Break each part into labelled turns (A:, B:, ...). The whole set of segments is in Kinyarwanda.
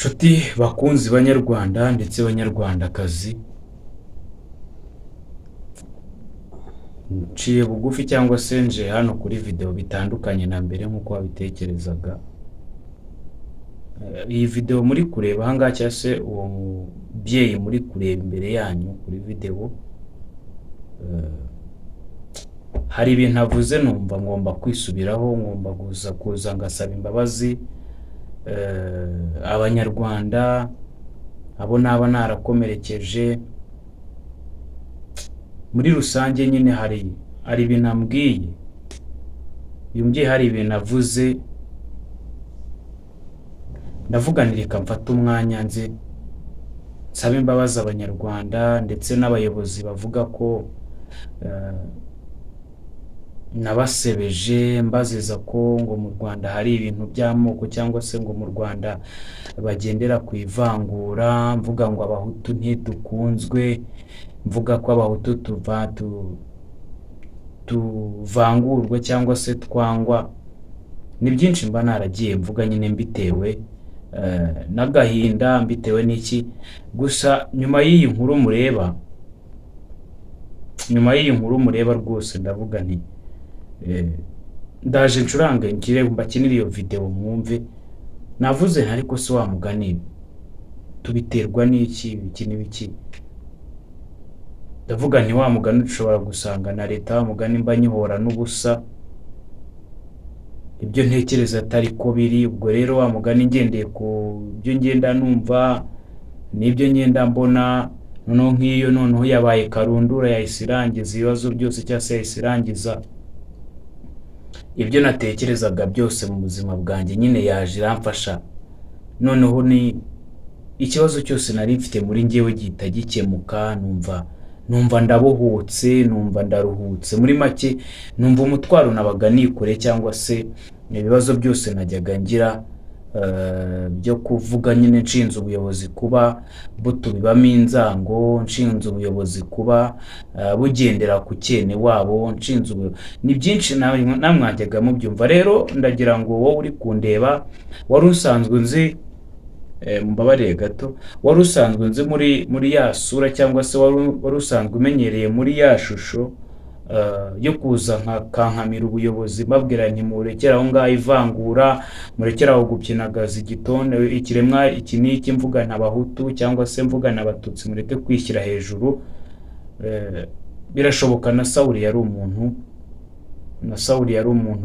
A: Nshuti bakunzi banyarwanda ndetse banyarwandakazi, nciye bugufi cyangwa se nje hano kuri video bitandukanye na mbere nk'uko wabitekerezaga. Iyi video muri kureba ahangaha cyangwa se uwo mubyeyi muri kureba imbere yanyu kuri video, hari ibintu avuze numva ngomba kwisubiraho, ngomba kuza ngasaba imbabazi abanyarwanda abo naba narakomerekeje muri rusange. Nyine hari ibintu ambwiye, uyu mubyeyi hari ibintu avuze, ndavuga nti reka mfate umwanya nze nsaba imbabazi abanyarwanda ndetse n'abayobozi bavuga ko nabasebeje mbaziza ko ngo mu Rwanda hari ibintu by'amoko cyangwa se ngo mu Rwanda bagendera ku ivangura, mvuga ngo abahutu ntidukunzwe, mvuga ko abahutu tuvangurwa cyangwa se twangwa. Ni byinshi mba naragiye mvuga nyine mbitewe n'agahinda, mbitewe n'iki. Gusa nyuma y'iyi nkuru mureba rwose ndavuga nti ndaje ncurange ngire mbakinire iyo video mwumve. Navuze ariko se wa mugani tubiterwa n'iki, ibiki n'ibiki. Ndavuga nti wa mugani dushobora gusanga na leta wa mugani mba nyihora n'ubusa, ibyo ntekereza atari ko biri. Ubwo rero wa mugani ngendeye ku byo ngenda numva n'ibyo ngenda mbona, noneho nk'iyo noneho yabaye karundura yahise irangiza ibibazo byose cyangwa se yahise irangiza ibyo natekerezaga byose mu buzima bwanjye, nyine yaje iramfasha. Noneho ni ikibazo cyose nari mfite muri njyewe gihita gikemuka, numva ndabohotse, numva ndaruhutse. Muri make numva umutwaro nabaga nikure cyangwa se ibibazo byose najyaga ngira byo kuvuga nyine nshinze ubuyobozi kuba butubibamo inzango, nshinze ubuyobozi kuba bugendera ku cyene wabo, ni byinshi namwajyaga mubyumva. Rero ndagira ngo wowe uri kundeba wari usanzwe nzi, mbabarire gato, wari usanzwe nzi muri ya sura cyangwa se wari usanzwe umenyereye muri ya shusho yo kuza nkankamira ubuyobozi mbabwira nti murekera aho ngaho ivangura, murekera aho gupyinagaza igitone ikiremwa iki n'iki, mvuga n'abahutu cyangwa se mvuga n'abatutsi, mureke kwishyira hejuru. Birashoboka na Sawuli yari umuntu,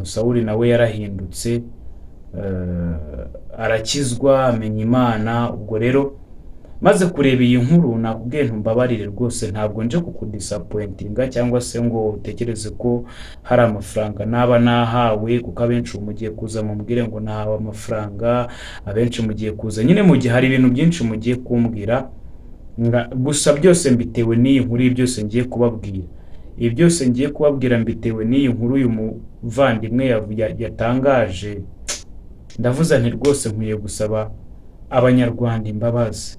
A: Sawuli nawe yarahindutse, arakizwa, amenya Imana. Ubwo rero maze kureba iyi nkuru nakubwiye ntumbabarire rwose, ntabwo nje kukudisappointinga cyangwa se ngo utekereze ko hari amafaranga naba nahawe, kuko abenshi mugiye kuza mumbwire ngo nahawe amafaranga, abenshi mugiye kuza nyine mu gihe hari ibintu byinshi mugiye kumbwira. Gusa byose mbitewe n'iyi nkuru, byose ngiye kubabwira, ibi byose ngiye kubabwira mbitewe n'iyi nkuru uyu muvandimwe yatangaje. Ndavuze nti rwose nkwiye gusaba abanyarwanda imbabazi.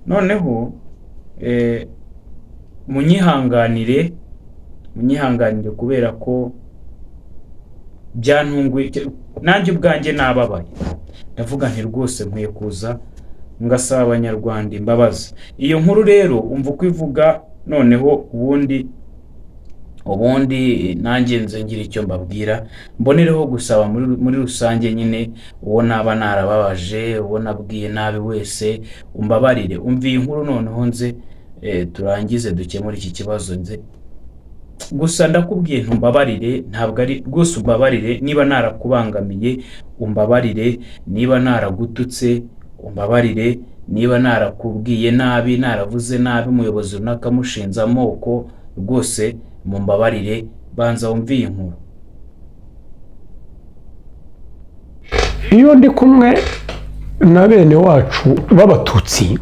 A: Noneho munyihanganire kubera ko byantunguye nanjye ubwanjye nababaye. Ndavuga nti rwose nkwiye kuza ngasaba abanyarwanda imbabazi. Iyo nkuru rero umva uko ivuga, noneho ubundi nanjye nze ngira icyo mbabwira, mbonereho gusaba muri rusange nyine uwo naba narababaje, uwo nabwiye nabi wese umbabarire. Umva iyi nkuru noneho nze turangize dukemura iki kibazo. Nze gusa ndakubwiye ntumbabarire, ntabwo ari rwose umbabarire niba narakubangamiye, umbabarire niba naragututse, umbabarire niba narakubwiye nabi, naravuze nabi umuyobozi runaka mushinze amoko, rwose mumbabarire. Banza wumve iyi nkuru.
B: Iyo ndi kumwe na bene wacu b'abatutsi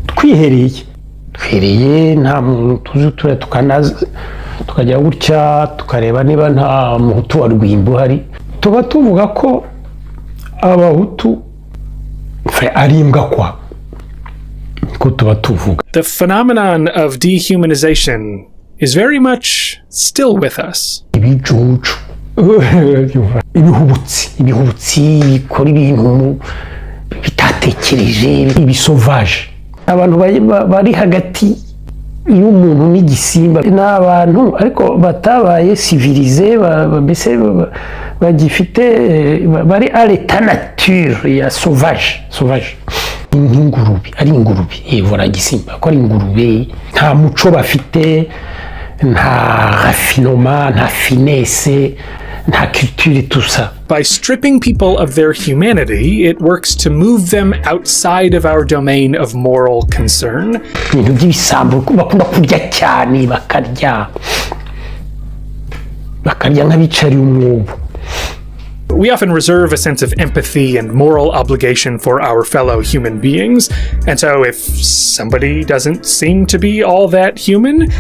B: twihereye nta muntu tuzi tukajya gutya tukareba niba nta muhutu wa Rwimbo uhari, tuba tuvuga ko abahutu ari imbwa kwa, ko tuba tuvuga.
C: The phenomenon of dehumanization is very much still with us.
B: Ibijuju, ibihubutsi bikora ibintu batekereje ibisovaje. Abantu bari hagati y'umuntu n'igisimba ni abantu ariko batabaye civilize, mbese bagifite bari à l'état nature ya sauvage nk'ingurube, ari ingurube voilà gisimba ko ari ingurube, nta muco bafite, nta raffinement, nta finesse, nta culture, tout ça.
C: By stripping people of their humanity, it works to move them outside of our domain of moral concern.
B: Ibintu by'ibisambo bakunda kurya cyane, bakarya nk'abicariye umwobo.
C: We often reserve a sense of empathy and moral obligation for our fellow human beings, and so if somebody doesn't seem to be all that human,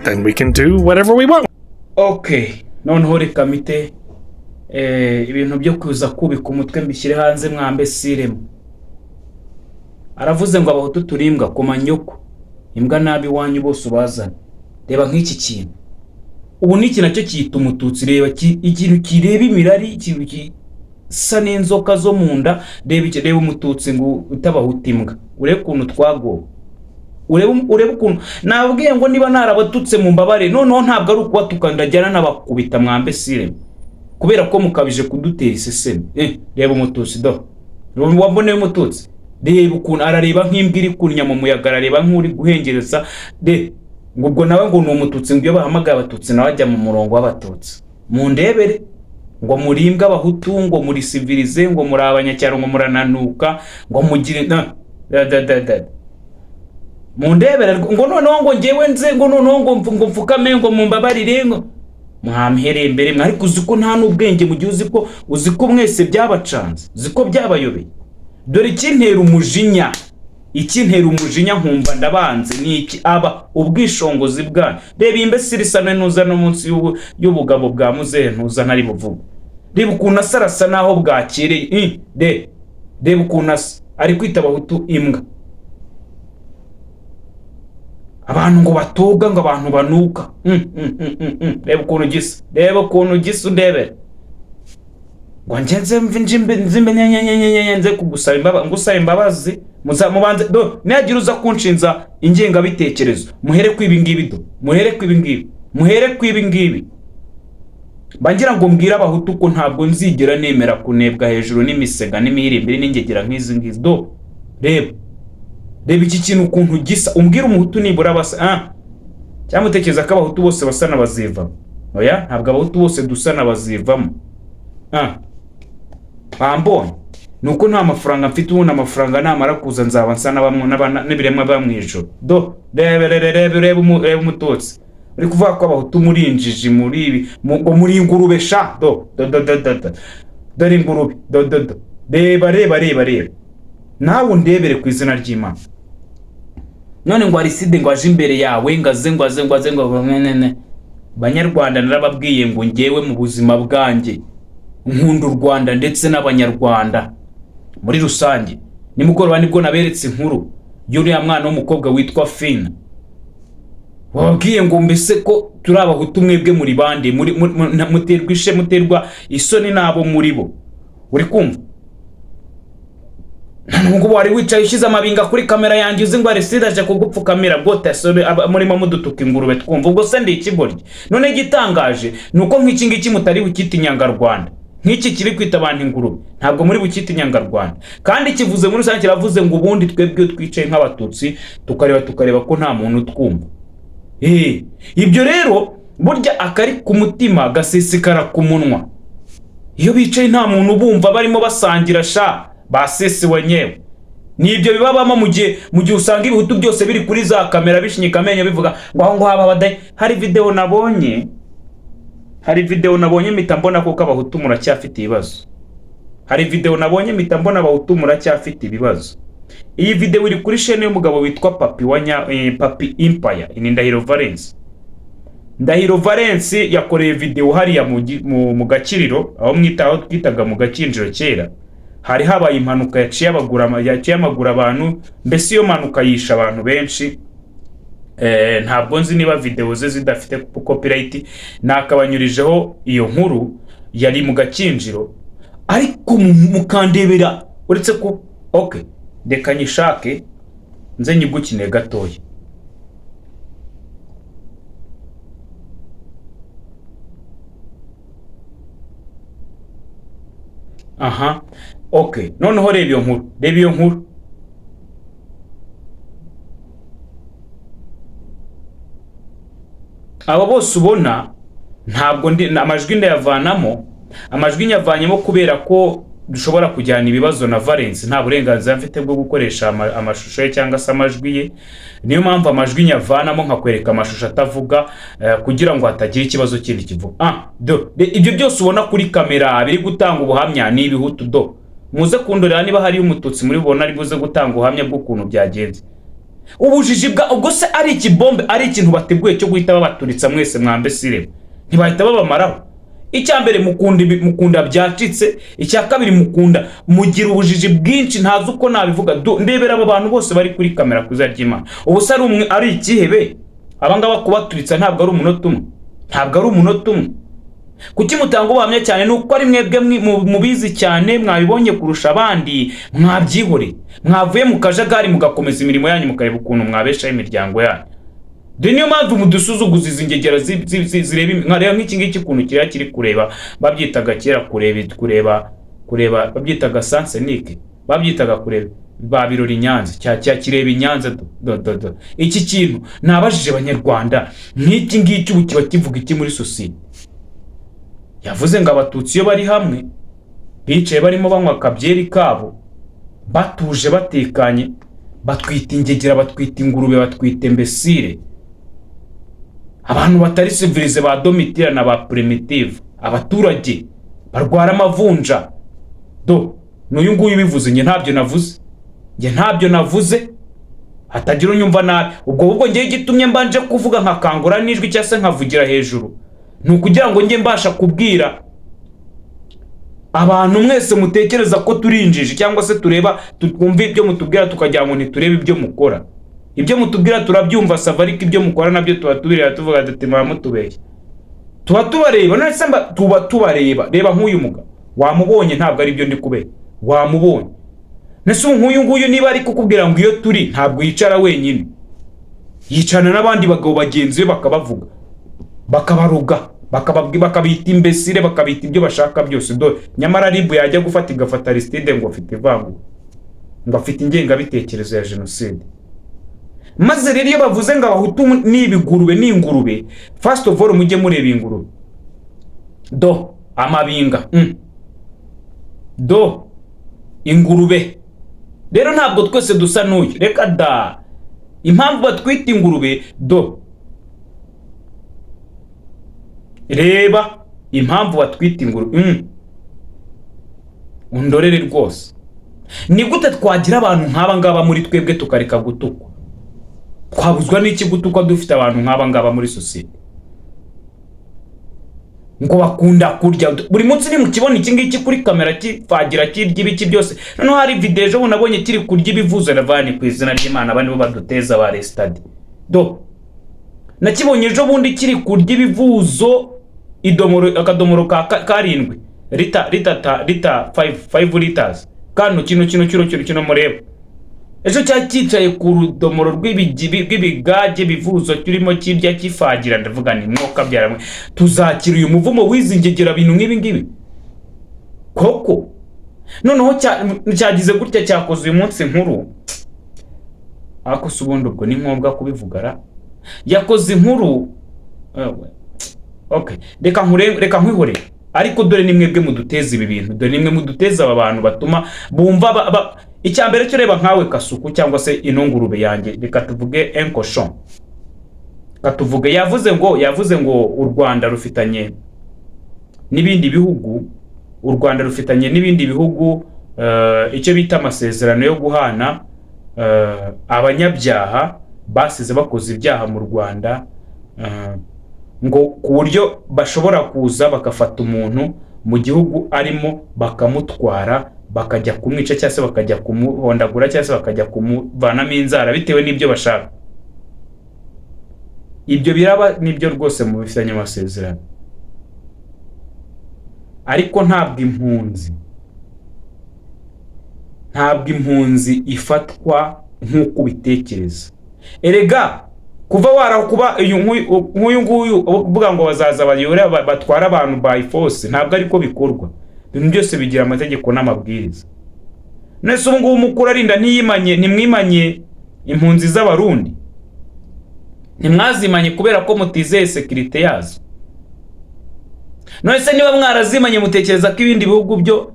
C: then we can do whatever we want.
A: Okay, noneho reka mite ibintu byo kuza kubika umutwe mbishyire hanze mwambe siremo. Aravuze ngo abahutu turimbwa ku manyoko, imbwa nabi wanyu bose ubazana. Reba nk'iki kintu. Ubu niki nacyo cyita umututsi, reba ikintu kireba imirari, ikintu gisa n'inzoka zo munda, reba umututsi ngo utabahuta imbwa. Urebe ukuntu twagowe. Urebe ukuntu nabwiye ngo niba narabatutse mu mbabare, noneho ntabwo ari ukuba ndajyana n'abakubita mwambe siremo. Kubera ko mukabije kudutera iseseme. Reba umututsi do. Waboneye umututsi. Reba ukuntu arareba nk'imbwa iri kunnya mu muyaga, arareba nk'uri guhengereza. Ubwo nawe ngo ni umututsi, ngo iyo bahamagaye abatutsi nawe ajya mu murongo w'abatutsi. Mu ndebere ngo murimbwa abahutu, ngo muri civilize, ngo muri abanyacyaro, ngo murananuka, ngo mugire mu ndebere ngo noneho ngo ngewe nze, ngo noneho ngo mfukame, ngo mumbabarire, ngo muhamhere imbere mwe. Ariko uziko nta n'ubwenge mu gihe uziko mwese byabacanze, uziko byabayobeye. Dore ikintera umujinya, nkumva ndabanze ni iki aba ubwishongozi bwanyu. Reba imbesiri sana nuza no munsi y'ubugabo bwa muzehe ntuza ntari buvuga. Reba ukuntu asarasa naho bwakireye. Reba ukuntu ari kwita abahutu imbwa. Abantu ngo batoga, ngo abantu banuka. Reba ukuntu gisa undebere. Ngo ngenze nze kugusaba imbabazi, mubanze do nagira uza kunshinza ingenga bitekerezo. Muhere kwibi ngibi. Bangira ngo mbwira abahutu ko ntabwo nzigera nemera kunebwa hejuru n'imisega n'imihirimbiri n'ingegera nk'izi ngizi. Do reba iki kintu ukuntu gisa. Umbwira umuhutu nibura basa cyangwa utekereza ko abahutu bose basa n'abazivamo? Oya, ntabwo abahutu bose dusa n'abazivamo. Bambonye nuko nta mafaranga mfite, ubu amafaranga namara kuza nzaba nsa n'ibiremwa bamwijoro. Do reba umututsi uri kuvuga ko abahutu muri injiji, muri ibi muri ingurube sha. Dore ingurube. Reba nawe undebere ku izina ry'Imana. None ngo Ariside ngo aje imbere yawe ngaze Banyarwanda narababwiye ngo ngewe mu buzima bwanjye nkunda u Rwanda ndetse n'Abanyarwanda muri rusange. Nimugoroba nibwo naberetse inkuru y'uriya mwana w'umukobwa witwa Fina. Wabwiye ngo mbese ko turi abahutu mwebwe muri bande, muterwa isoni nabo muri bo. Uri kumva? Nubwo wari wicaye ushize amabinga kuri kamera yanjye uzi ngo Ariside aje kugupfukamira bwote murimo mudutuka ingurube twumva. Ubwo se ndi ikigoryi. None gitangaje nuko nk'iki ngiki mutari bukita Inyangarwanda. Nk'iki kiri kwita abantu ingurube, ntabwo muri bukita Inyangarwanda. Kandi kivuze muri rusange, kiravuze ngo ubundi twebwe twicaye nk'abatutsi tukareba ko nta muntu twumva. Ibyo rero burya akari ku mutima gasesekara ku munwa. Iyo bicaye nta muntu bumva barimo basangira sha basese wenyewe. Nibyo bibabamo mu gihe usanga ibihutu byose biri kuri za kamera bishinyika amenyo bivuga ngo aho ngo haba badaye. Hari video nabonye mpita mbona ko abahutu muracyafite ibibazo. Iyi video iri kuri chaîne y'umugabo witwa Papi Empire in Ndahiro Valence yakoreye video hariya mu Gakiriro, aho twitaga mu Gakinjiro kera. Hari habaye impanuka yaciye amaguru abantu, mbese iyo mpanuka yisha abantu benshi. Ntabwo nzi niba video ze zidafite copyright, nakabanyurijeho iyo nkuru yari mu Gakinjiro. Ariko mukandebera uretse ko reka nyishake nze nyigukine gatoya. Aha, okay, noneho reba iyo nkuru. Aba bose ubona ntabwo amajwi ndayavanamo, amajwi nyavanyemo kubera ko dushobora kujyana ibibazo na Valence, nta burenganzira mfite bwo gukoresha amashusho ye cyangwa se amajwi ye. Niyo mpamvu amajwi nyavanamo nkakwereka amashusho atavuga, kugira ngo hatagira ikibazo kindi kivuga. Ibyo byose ubona kuri kamera biri gutanga ubuhamya ni ibihutu. Muze kundorera niba hari umututsi muri bubona ari buze gutanga ubuhamya bw'ukuntu byagenze. Ubujiji ubwo se ari ikibombe, ari ikintu bateguye cyo guhita babaturitsa mwese mwambesire, ntibahita babamaraho. Icyambere mukunda byacitse, icya kabiri mugira ubujiji bwinshi ntazi uko nabivuga. Ndebera aba bantu bose bari kuri kamera kuzaryima. Ubu se ari ikihebe abangaba kubaturitsa ntabwo ari umunota umwe. Kuki mutanga ubuhamya cyane? Nuko ari mwebwe mubizi cyane, mwabibonye kurusha abandi, mwabyihore, mwavuye mu kajagari mugakomeza imirimo yanyu mukareba ukuntu mwabeshaho imiryango yanyu. Niyo mpamvu mudusuzuguza izi ngegera zireba nkareba nk'iki ngiki ukuntu kiri kureba. Babyitaga kera kureba babyitaga Sansenike, babyitaga kureba babirora Inyanza, kireba Inyanza. Iki kintu nabajije abanyarwanda, nk'iki ngiki ubu kiba kivuga iki muri sosiyete? Yavuze ngo abatutsi iyo bari hamwe bicaye barimo banywa akabyeri kabo batuje batekanye, batwita ingegera, batwita ingurube, batwita imbesire, abantu batari civilize, ba Domitira na ba primitive, abaturage barwara amavunja. N'uyu nguyu bivuze, nge ntabyo navuze, hatagira unyumva nabi. Ubwo ngiye gitumye mbanje kuvuga nkakangura n'ijwi cyangwa se nkavugira hejuru, ni ukugira ngo nge mbasha kubwira abantu mwese mutekereza ko turinjije cyangwa se twumva ibyo mutubwira tukagira ngo ntiturebe ibyo mukora. Ibyo mutubwira turabyumva sava, ariko ibyo mukora nabyo tuba tubireba tuvuga ati muramutubeshya. Tuba tubareba, none se tuba tubareba. Reba nk'uyu mugabo, wamubonye? Ntabwo ari byo ndi kubera, wamubonye? Nese nk'uyu nguyu niba ari kukubwira ngo iyo turi, ntabwo yicara wenyine, yicana n'abandi bagabo bagenzi be bakabavuga, bakabaruga, bakabita imbesire, bakabita ibyo bashaka byose. Nyamara ribu yajya gufata igafata Aristide ngo afite ivangura, ngo afite ingengabitekerezo ya jenoside. Maze rero iyo bavuze ngo abahutu ni ibigurube n'ingurube, first of all mujye mureba ingurube, amabinga, ingurube. Rero ntabwo twese dusa n'uyu, reka da. Impamvu batwita ingurube, reba impamvu batwita ingurube. Undorere rwose. Ni gute twagira abantu nk'aba ngaba muri twebwe tukareka gutukwa? Twabuzwa n'iki gutukwa dufite abantu nk'aba ngaba muri sosiyete? Ngo bakunda kurya buri munsi. Ni mukibona iki ngiki kuri kamera kifagira kirya ibiki byose. Noneho hari video ejo nabonye kiri kurya ibivuzo ravani ku izina ry'Imana, abandi bo baduteza ba restadi. Nakibonye ejo bundi kiri kurya ibivuzo, akadomoro ka 7 lita 5 liters, kano kino mureba. Ejo cyakicaye ku rudomoro rw'ibigage bivuzo kirimo kirya kifagira. Ndavuga ni mwoka byaramwe, tuzakira uyu muvumo wizingegera bintu nk'ibi ngibi koko? Noneho cyagize gutya, cyakoze uyu munsi nkuru. Ako subundi ubwo ni ngombwa kubivugara. Yakoze inkuru, okay, reka nkwihore. Ariko dore ni mwebwe muduteza ibi bintu, dore nimwe muduteza aba bantu batuma bumva icyambere cyo. Reba nkawe Kasuku cyangwa se inongurube yanjye, reka tuvuge encochon, katuvuge yavuze ngo u Rwanda rufitanye n'ibindi bihugu, icyo bita amasezerano yo guhana abanyabyaha basize bakoze ibyaha mu Rwanda, ngo ku buryo bashobora kuza bakafata umuntu mu gihugu arimo bakamutwara, bakajya kumwica cyangwa se bakajya kumuhondagura cyangwa se bakajya kumuvanamo inzara bitewe n'ibyo bashaka. Ibyo biraba nibyo rwose mu bifitanye amasezerano. Ariko ntabwo impunzi ntabwo impunzi ifatwa nk'uko ubitekereza. Erega kuva warakuba nk'uyu nguyu uvuga ngo bazaza bayore batwara abantu by force, ntabwo ariko bikorwa. Ibintu byose bigira amategeko n'amabwiriza. Nese ubu ngubu mukuru arinda nimwimanye impunzi z'abarundi, nimwazimanye kubera ko mutizeye sekirite yazo. Nese niba mwarazimanye mutekereza ko ibindi bihugu byo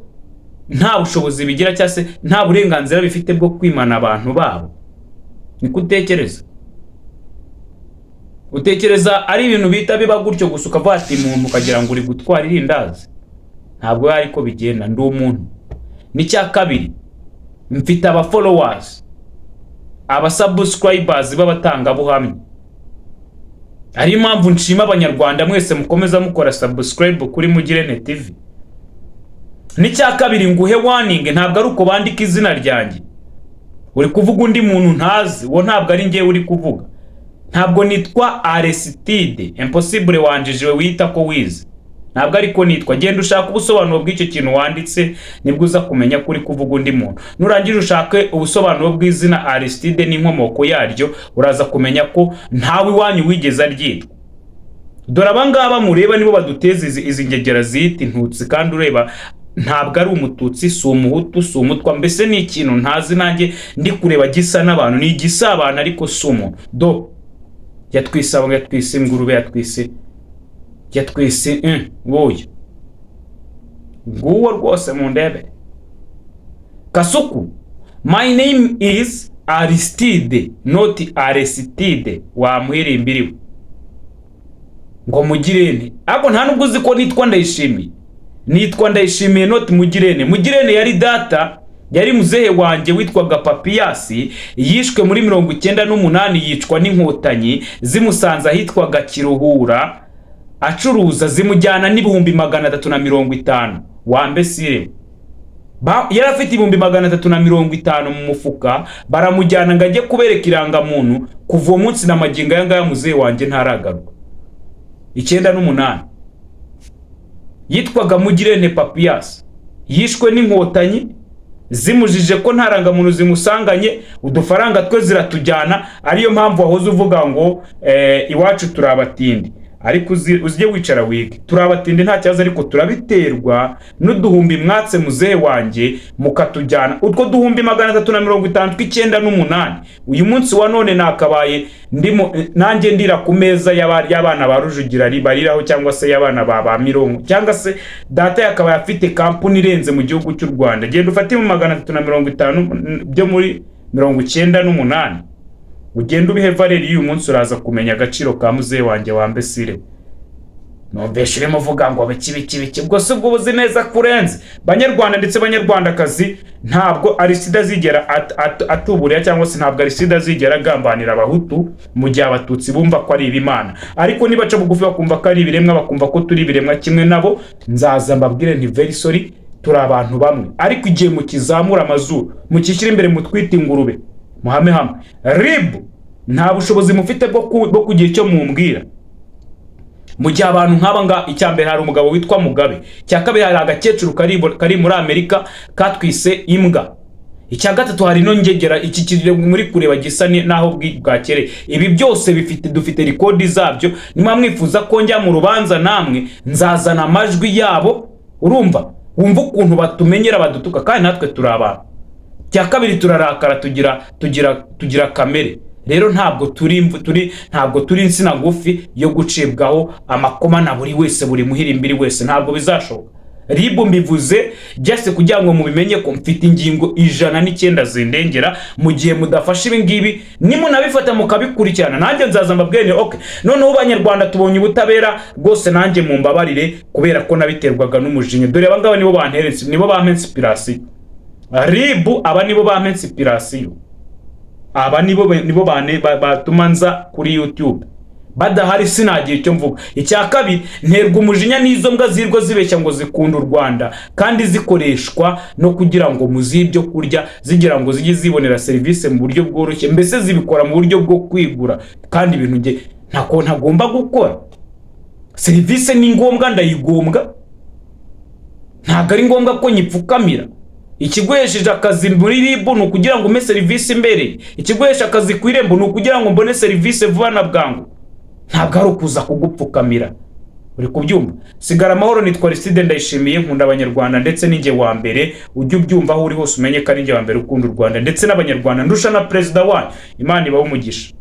A: nta bushobozi bigira cyangwa se nta burenganzira bifite bwo kwimana abantu babo? Niko utekereza? Utekereza ari ibintu bita biba gutyo gusa ukavuga ati umuntu ukagira ngo uri gutwara irindazi? Ntabwo ariko bigenda. Ndi umuntu. N'icya kabiri, mfite aba followers, aba subscribers b'abatanga buhamya. Ari impamvu nshima abanyarwanda mwese mukomeza mukora subscribe kuri Mugirente TV. N'icya kabiri, nguhe warning, ntabwo ari uko bandika izina ryanjye. Uri kuvuga undi muntu ntazi, wo ntabwo ari ngiye uri kuvuga. Ntabwo nitwa Aristide Impossible wanjije wita ko wize. Ntabwo ariko nitwa. Genda ushaka ubusobanuro bw'icyo kintu wanditse nibwo uza kumenya kuri kuvuga undi muntu. Nurangira ushake ubusobanuro bw'izina Aristide n'inkomoko yaryo, uraza kumenya ko ntawe wanyu wigeze aryitwa. Dore abangaba mureba nibo baduteza izi ngegera zita intutsi, kandi ureba ntabwo ari umututsi, si umuhutu, si umutwa, mbese ni ikintu ntazi nanjye ndi kureba gisa n'abantu, ni igisa abantu ariko si umuntu. Do yatwisaba, yatwise ingurube, yatwise nguyu nguwo rwose mu ndebe. Kasuku, my name is Aristide, not Aristide wamuhirimbiriwe ngo Mugirente. Ako nta nubwo uzi ko nitwa Ndayishimiye. Nitwa Ndayishimiye not Mugirente. Mugirente yari data, yari muzehe wanjye witwaga Papiyasi, yishwe muri 98 yicwa n'inkotanyi zimusanza hitwaga Kiruhura, acuruza zimujyana n'ibihumbi 350. Wambesire yari afite 350 mu mufuka, baramujyana ngo ajye kubereka irangamuntu. Kuva uwo munsi na magingo yanga muzehe wanjye ntaragaruka. 98 yitwaga Mugirente Papiyasi, yishwe n'inkotanyi zimujije ko ntarangamuntu zimusanganye, udufaranga twe ziratujyana. Ariyo mpamvu wahoze uvuga ngo iwacu turabatindi. Ariko uzije wicara wige, turabatinde nta cyaza, ariko turabiterwa n'uduhumbi mwatse muzehe wanjye mukatujyana. Utwo duhumbi 350 uyu munsi wa none nakabaye ndimo nanjye ndira ku meza y'abana ba Rujugira bariraho, cyangwa se y'abana ba Mirongo, cyangwa se data yakabaye afite kampuni irenze mu gihugu cy'u Rwanda. Genda ufate mu 350 byo muri 98, ugenda ubihe Valeri y'uyu munsi, uraza kumenya agaciro ka muzehe wanjye Wambesire. Nombeshe muvuga ngo biki ubwo se ubwo buzi neza kurenze. Banyarwanda ndetse banyarwandakazi, ntabwo Aristide azigera atuburira, cyangwa se ntabwo Aristide azigera agambanira abahutu mu gihe abatutsi bumva ko ari ibimana. Ariko niba cyo bugufi bakumva ko ari ibiremwa, bakumva ko turi ibiremwa kimwe nabo, nzaza mbabwire nti very sorry, turi abantu bamwe. Ariko igihe mukizamura amazuru, mukishyira imbere mutwita ingurube, muhame hamwe. RIB nta bushobozi mufite bwo kugira icyo mumbwira. Mu gihe abantu nk'aba icyambere hari umugabo witwa Mugabe, cyakabiri hari agakecuru kari muri Amerika katwise imbwa, icya gatatu hari no ngegera iki kiri muri kureba gisa naho bwakere. Ibi byose dufite record zabyo. Nimwe mwifuza ko njya mu rubanza namwe nzazana amajwi yabo, urumva wumva ukuntu batumenyera badutuka, kandi natwe turi abantu. Cyakabiri turarakara, tugira kamere. Rero ntabwo turi insina ngufi yo gucibwaho amakoma na buri wese, buri muhirimbiri wese. Ntabwo bizashoboka. RIB mbivuze just kugira ngo mubimenye ko mfite ingingo 109 zindengera. Mu gihe mudafasha ibi ngibi, nimunabifata mukabikurikirana, nanjye nzaza mbabwene okay, noneho Abanyarwanda tubonye ubutabera rwose, nanjye mumbabarire kubera ko nabiterwaga n'umujinya. Dore abangaba nibo banteretse, nibo bampa inspiration. RIB aba nibo bampa inspiration, aba nibo batumanza kuri YouTube. Badahari sinagira icyo mvuga. Icya kabiri, nterwa umujinya n'izo mbwa zirwa zibeshya ngo zikunda u Rwanda, kandi zikoreshwa no kugira ngo muzi ibyo kurya, zigira ngo zijye zibonera service mu buryo bworoshye, mbese zibikora mu buryo bwo kwigura. Kandi ibintu nge ntagomba gukora. Service ni ngombwa, ndayigombwa. Ntabwo ari ngombwa ko nyipfukamira. ikiguhesheje akazi muri RIB ni ukugira ngo ume serivisi imbere, ikiguhesha akazi ku irembo ni ukugira ngo mbone serivisi vuba na bwangu, ntabwo ari ukuza kugupfukamira. Uri kubyumva? Sigara amahoro. Nitwa Aristide Ndayishimiye, nkunda abanyarwanda ndetse ninjye wa mbere. Ujye ubyumva aho uri hose umenye ko ari njye wa mbere ukunda u Rwanda ndetse n'abanyarwanda, ndusha na perezida wanyu. Imana ibahe umugisha.